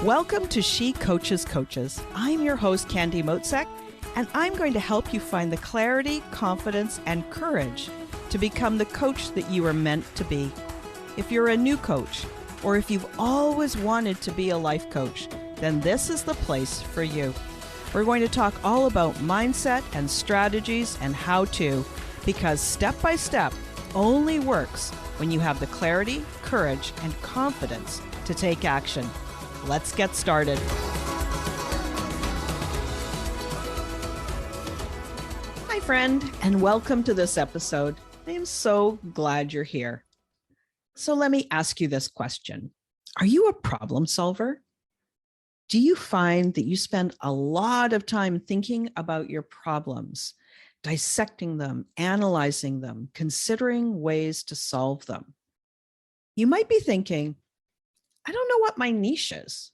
Welcome to She Coaches Coaches. I'm your host, Candy Motzek, and I'm going to help you find the clarity, confidence, and courage to become the coach that you are meant to be. If you're a new coach, or if you've always wanted to be a life coach, then this is the place for you. We're going to talk all about mindset and strategies and how to, because step by step only works when you have the clarity, courage, and confidence to take action. Let's get started. Hi, friend, and welcome to this episode. I am so glad you're here. So let me ask you this question. Are you a problem solver? Do you find that you spend a lot of time thinking about your problems, dissecting them, analyzing them, considering ways to solve them? You might be thinking, I don't know what my niche is,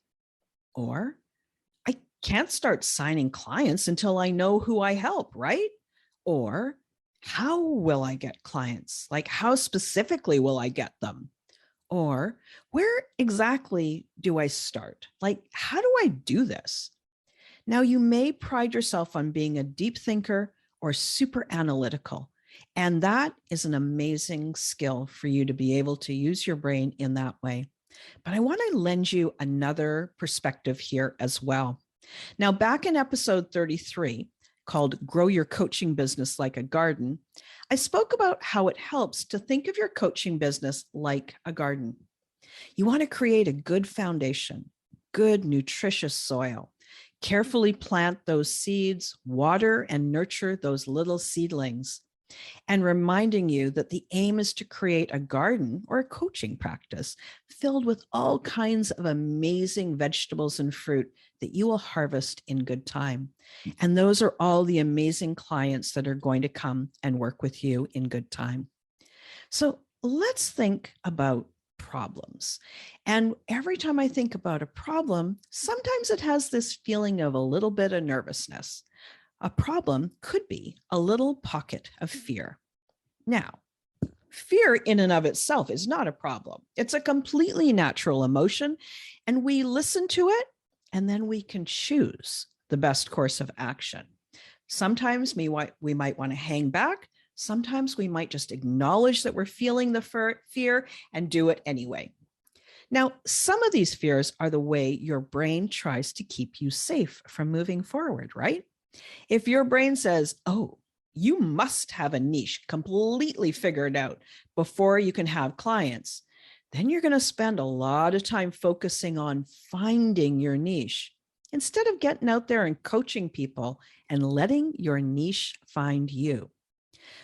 or I can't start signing clients until I know who I help, right? Or how will I get clients? Like, how specifically will I get them? Or where exactly do I start? Like, how do I do this? Now, you may pride yourself on being a deep thinker or super analytical, and that is an amazing skill for you to be able to use your brain in that way. But I want to lend you another perspective here as well. Now, back in episode 33, called Grow Your Coaching Business Like a Garden, I spoke about how it helps to think of your coaching business like a garden. You want to create a good foundation, good nutritious soil, carefully plant those seeds, water and nurture those little seedlings, and reminding you that the aim is to create a garden or a coaching practice filled with all kinds of amazing vegetables and fruit that you will harvest in good time. And those are all the amazing clients that are going to come and work with you in good time. So let's think about problems. And every time I think about a problem, sometimes it has this feeling of a little bit of nervousness. A problem could be a little pocket of fear. Now, fear in and of itself is not a problem. It's a completely natural emotion, and we listen to it, and then we can choose the best course of action. Sometimes we might want to hang back. Sometimes we might just acknowledge that we're feeling the fear and do it anyway. Now, some of these fears are the way your brain tries to keep you safe from moving forward, right? If your brain says, oh, you must have a niche completely figured out before you can have clients, then you're going to spend a lot of time focusing on finding your niche instead of getting out there and coaching people and letting your niche find you.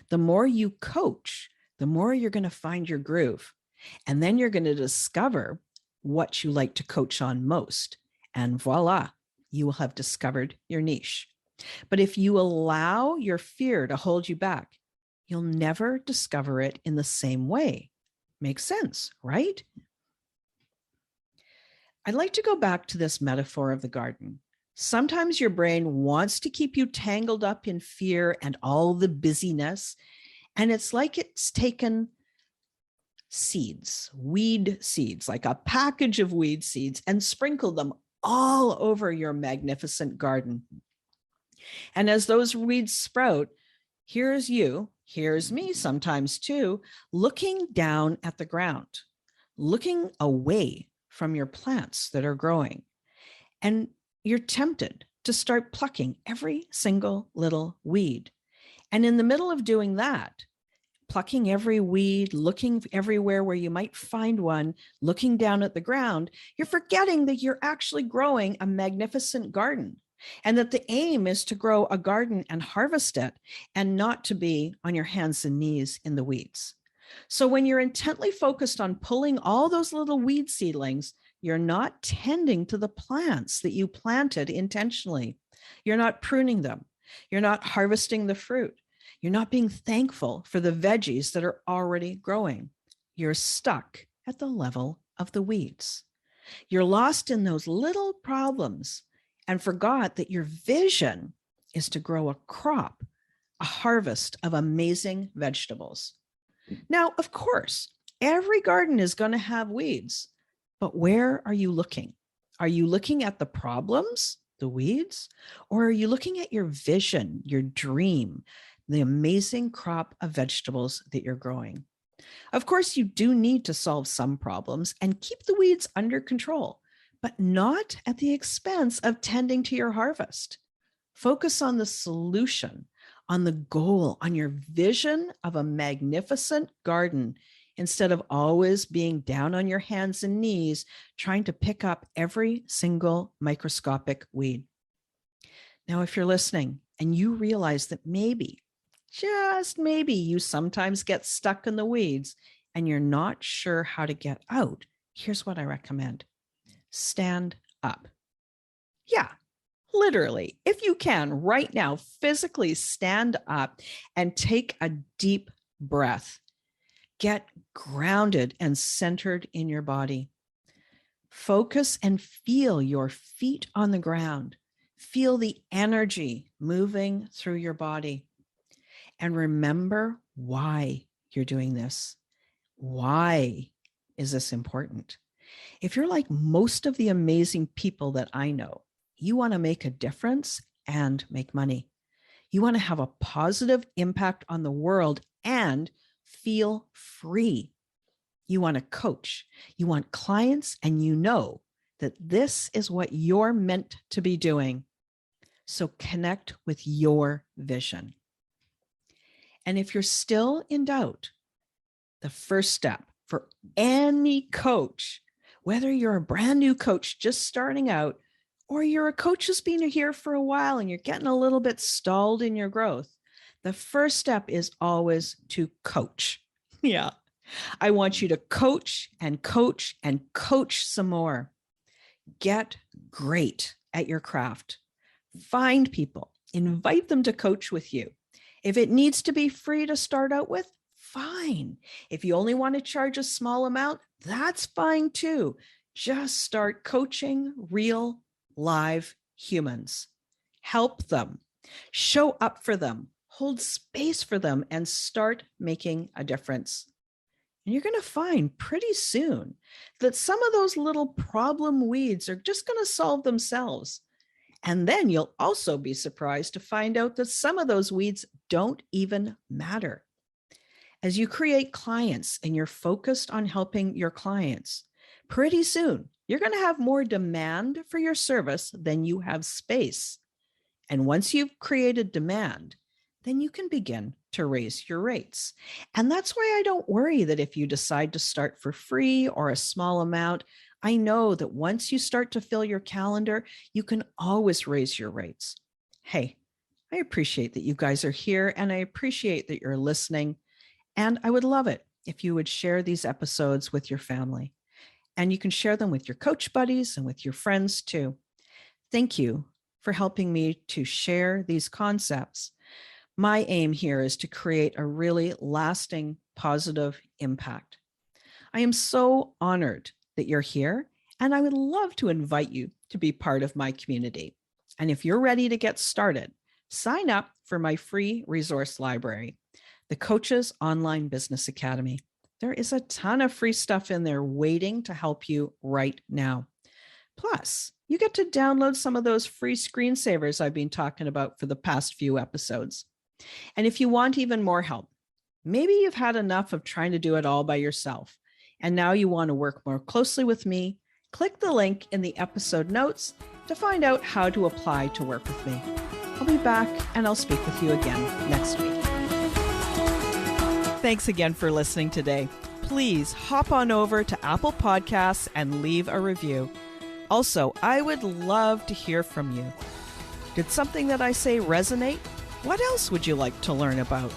The more you coach, the more you're going to find your groove. And then you're going to discover what you like to coach on most. And voila, you will have discovered your niche. But if you allow your fear to hold you back, you'll never discover it in the same way. Makes sense, right? I'd like to go back to this metaphor of the garden. Sometimes your brain wants to keep you tangled up in fear and all the busyness, and it's like it's taken seeds, weed seeds, like a package of weed seeds, and sprinkled them all over your magnificent garden. And as those weeds sprout, here's you, here's me sometimes too, looking down at the ground, looking away from your plants that are growing. And you're tempted to start plucking every single little weed. And in the middle of doing that, plucking every weed, looking everywhere where you might find one, looking down at the ground, you're forgetting that you're actually growing a magnificent garden. And that the aim is to grow a garden and harvest it and not to be on your hands and knees in the weeds. So when you're intently focused on pulling all those little weed seedlings, you're not tending to the plants that you planted intentionally. You're not pruning them. You're not harvesting the fruit. You're not being thankful for the veggies that are already growing. You're stuck at the level of the weeds. You're lost in those little problems and forgot that your vision is to grow a crop, a harvest of amazing vegetables. Now, of course, every garden is going to have weeds, but where are you looking? Are you looking at the problems, the weeds, or are you looking at your vision, your dream, the amazing crop of vegetables that you're growing? Of course, you do need to solve some problems and keep the weeds under control, but not at the expense of tending to your harvest. Focus on the solution, on the goal, on your vision of a magnificent garden instead of always being down on your hands and knees trying to pick up every single microscopic weed. Now, if you're listening and you realize that maybe, just maybe, you sometimes get stuck in the weeds and you're not sure how to get out, here's what I recommend. Stand up. Yeah, literally, if you can right now, physically stand up and take a deep breath. Get grounded and centered in your body. Focus and feel your feet on the ground. Feel the energy moving through your body. And remember why you're doing this. Why is this important? If you're like most of the amazing people that I know, you want to make a difference and make money. You want to have a positive impact on the world and feel free. You want to coach. You want clients, and you know that this is what you're meant to be doing. So connect with your vision. And if you're still in doubt, the first step for any coach, whether you're a brand new coach just starting out, or you're a coach who's been here for a while and you're getting a little bit stalled in your growth, the first step is always to coach. Yeah. I want you to coach and coach and coach some more. Get great at your craft. Find people, invite them to coach with you. If it needs to be free to start out with, fine. If you only want to charge a small amount, that's fine too. Just start coaching real, live humans. Help them. Show up for them. Hold space for them and start making a difference. And you're going to find pretty soon that some of those little problem weeds are just going to solve themselves. And then you'll also be surprised to find out that some of those weeds don't even matter. As you create clients and you're focused on helping your clients, pretty soon you're going to have more demand for your service than you have space. And once you've created demand, then you can begin to raise your rates. And that's why I don't worry that if you decide to start for free or a small amount, I know that once you start to fill your calendar, you can always raise your rates. Hey, I appreciate that you guys are here and I appreciate that you're listening. And I would love it if you would share these episodes with your family. And you can share them with your coach buddies and with your friends too. Thank you for helping me to share these concepts. My aim here is to create a really lasting, positive impact. I am so honored that you're here, and I would love to invite you to be part of my community. And if you're ready to get started, sign up for my free resource library, the Coaches Online Business Academy. There is a ton of free stuff in there waiting to help you right now. Plus, you get to download some of those free screensavers I've been talking about for the past few episodes. And if you want even more help, maybe you've had enough of trying to do it all by yourself, and now you want to work more closely with me, click the link in the episode notes to find out how to apply to work with me. I'll be back and I'll speak with you again next week. Thanks again for listening today. Please hop on over to Apple Podcasts and leave a review. Also, I would love to hear from you. Did something that I say resonate? What else would you like to learn about?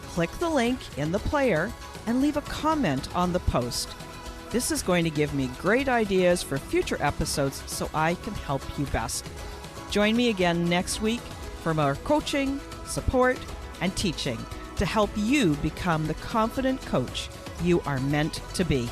Click the link in the player and leave a comment on the post. This is going to give me great ideas for future episodes so I can help you best. Join me again next week for more coaching, support, and teaching to help you become the confident coach you are meant to be.